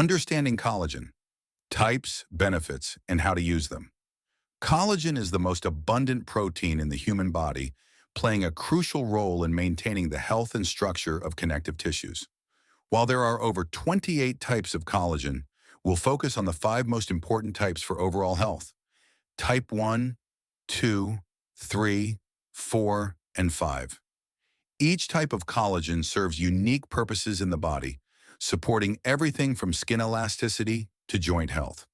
Understanding collagen, types, benefits, and how to use them. Collagen is the most abundant protein in the human body, playing a crucial role in maintaining the health and structure of connective tissues. While there are over 28 types of collagen, we'll focus on the five most important types for overall health. Type 1, 2, 3, 4, and 5. Each type of collagen serves unique purposes in the body, supporting everything from skin elasticity to joint health.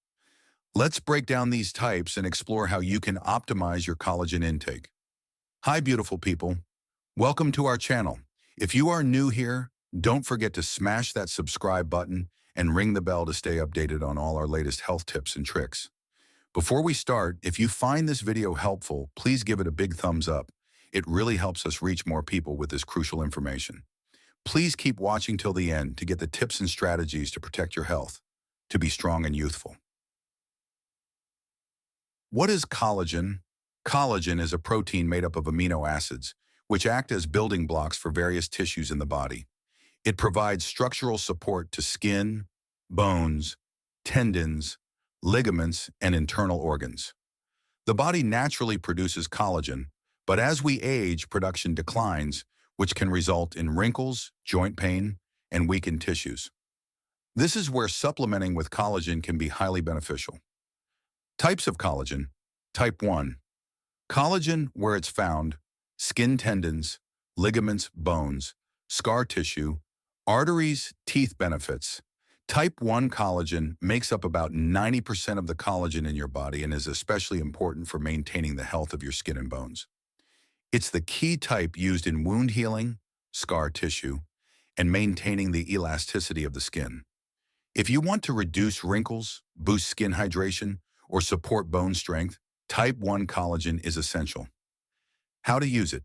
Let's break down these types and explore how you can optimize your collagen intake. Hi, beautiful people. Welcome to our channel. If you are new here, don't forget to smash that subscribe button and ring the bell to stay updated on all our latest health tips and tricks. Before we start, if you find this video helpful, please give it a big thumbs up. It really helps us reach more people with this crucial information. Please keep watching till the end to get the tips and strategies to protect your health, to be strong and youthful. What is collagen? Collagen is a protein made up of amino acids, which act as building blocks for various tissues in the body. It provides structural support to skin, bones, tendons, ligaments, and internal organs. The body naturally produces collagen, but as we age, production declines, which can result in wrinkles, joint pain, and weakened tissues. This is where supplementing with collagen can be highly beneficial. Types of collagen. Type 1. Collagen, where it's found, skin tendons, ligaments, bones, scar tissue, arteries, teeth. Benefits. Type 1 collagen makes up about 90% of the collagen in your body and is especially important for maintaining the health of your skin and bones. It's the key type used in wound healing, scar tissue, and maintaining the elasticity of the skin. If you want to reduce wrinkles, boost skin hydration, or support bone strength, Type 1 collagen is essential. How to use it?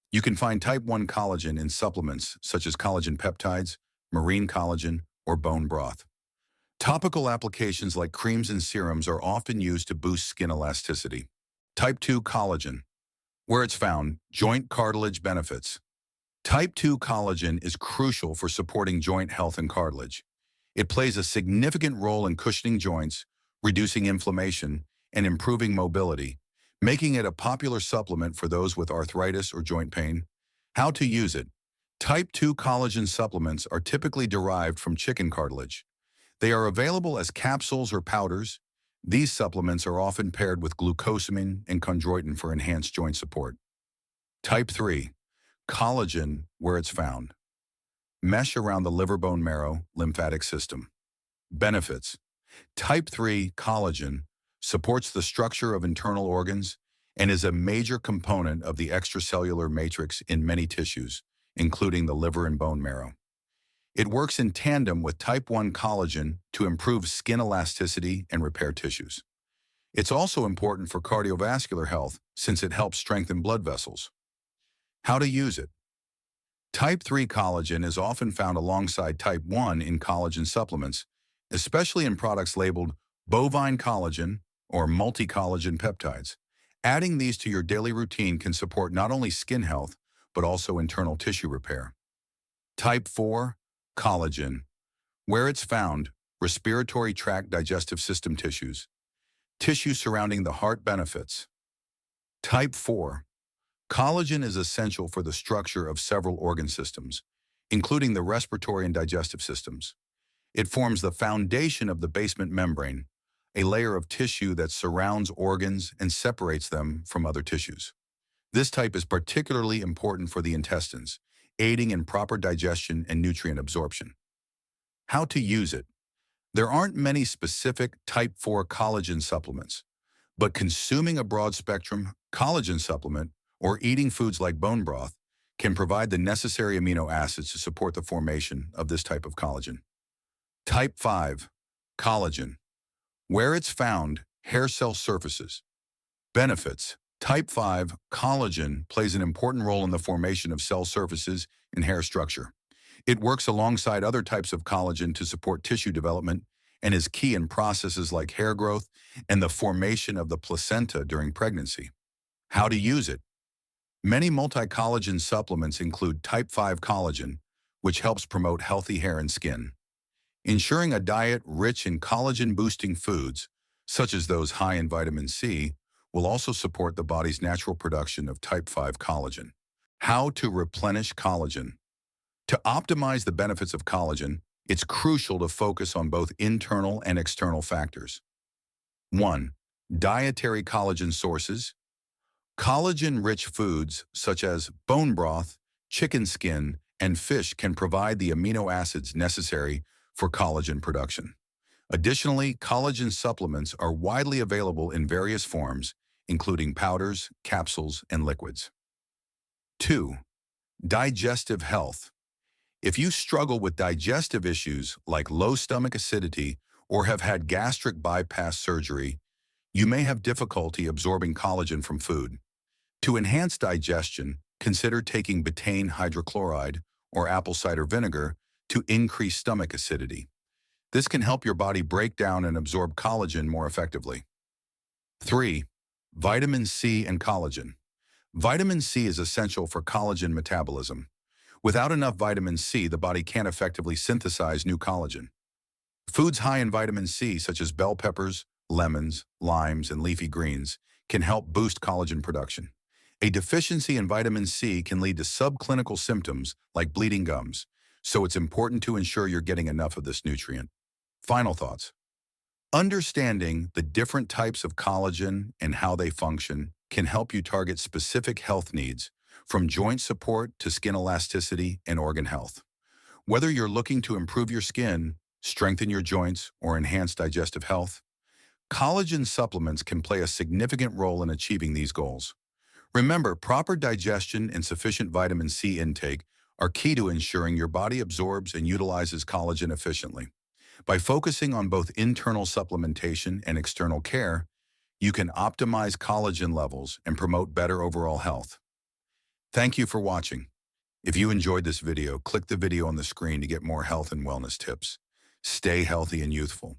You can find Type 1 collagen in supplements such as collagen peptides, marine collagen, or bone broth. Topical applications like creams and serums are often used to boost skin elasticity. Type 2 collagen. Where it's found, joint cartilage. Benefits. Type 2 collagen is crucial for supporting joint health and cartilage. It plays a significant role in cushioning joints, reducing inflammation, and improving mobility, making it a popular supplement for those with arthritis or joint pain. How to use it? Type 2 collagen supplements are typically derived from chicken cartilage. They are available as capsules or powders. These supplements are often paired with glucosamine and chondroitin for enhanced joint support. Type 3. Collagen, where it's found. Mesh around the liver, bone marrow, lymphatic system. Benefits. Type 3 collagen supports the structure of internal organs and is a major component of the extracellular matrix in many tissues, including the liver and bone marrow. It works in tandem with Type 1 collagen to improve skin elasticity and repair tissues. It's also important for cardiovascular health since it helps strengthen blood vessels. How to use it? Type 3 collagen is often found alongside Type 1 in collagen supplements, especially in products labeled bovine collagen or multi-collagen peptides. Adding these to your daily routine can support not only skin health, but also internal tissue repair. Type 4 collagen. Where it's found, respiratory tract, digestive system tissues. Tissue surrounding the heart. Benefits. Type 4. Collagen is essential for the structure of several organ systems, including the respiratory and digestive systems. It forms the foundation of the basement membrane, a layer of tissue that surrounds organs and separates them from other tissues. This type is particularly important for the intestines, aiding in proper digestion and nutrient absorption. How to use it? There aren't many specific Type 4 collagen supplements, but consuming a broad-spectrum collagen supplement or eating foods like bone broth can provide the necessary amino acids to support the formation of this type of collagen. Type 5 collagen. Where it's found, hair cell surfaces. Benefits. Type 5 collagen plays an important role in the formation of cell surfaces and hair structure. It works alongside other types of collagen to support tissue development and is key in processes like hair growth and the formation of the placenta during pregnancy. How to use it? Many multi-collagen supplements include Type 5 collagen, which helps promote healthy hair and skin. Ensuring a diet rich in collagen-boosting foods, such as those high in vitamin C, will also support the body's natural production of type 5 collagen. How to replenish collagen. To optimize the benefits of collagen, it's crucial to focus on both internal and external factors. 1. Dietary collagen sources. Collagen-rich foods such as bone broth, chicken skin, and fish can provide the amino acids necessary for collagen production. Additionally, collagen supplements are widely available in various forms, including powders, capsules, and liquids. 2. Digestive health. If you struggle with digestive issues like low stomach acidity or have had gastric bypass surgery, you may have difficulty absorbing collagen from food. To enhance digestion, consider taking betaine hydrochloride or apple cider vinegar to increase stomach acidity. This can help your body break down and absorb collagen more effectively. 3. Vitamin C and collagen. Vitamin C is essential for collagen metabolism. Without enough vitamin C, the body can't effectively synthesize new collagen. Foods high in vitamin C, such as bell peppers, lemons, limes, and leafy greens, can help boost collagen production. A deficiency in vitamin C can lead to subclinical symptoms like bleeding gums, so it's important to ensure you're getting enough of this nutrient. Final thoughts. Understanding the different types of collagen and how they function can help you target specific health needs, from joint support to skin elasticity and organ health. Whether you're looking to improve your skin, strengthen your joints, or enhance digestive health, collagen supplements can play a significant role in achieving these goals. Remember, proper digestion and sufficient vitamin C intake are key to ensuring your body absorbs and utilizes collagen efficiently. By focusing on both internal supplementation and external care, you can optimize collagen levels and promote better overall health. Thank you for watching. If you enjoyed this video, click the video on the screen to get more health and wellness tips. Stay healthy and youthful.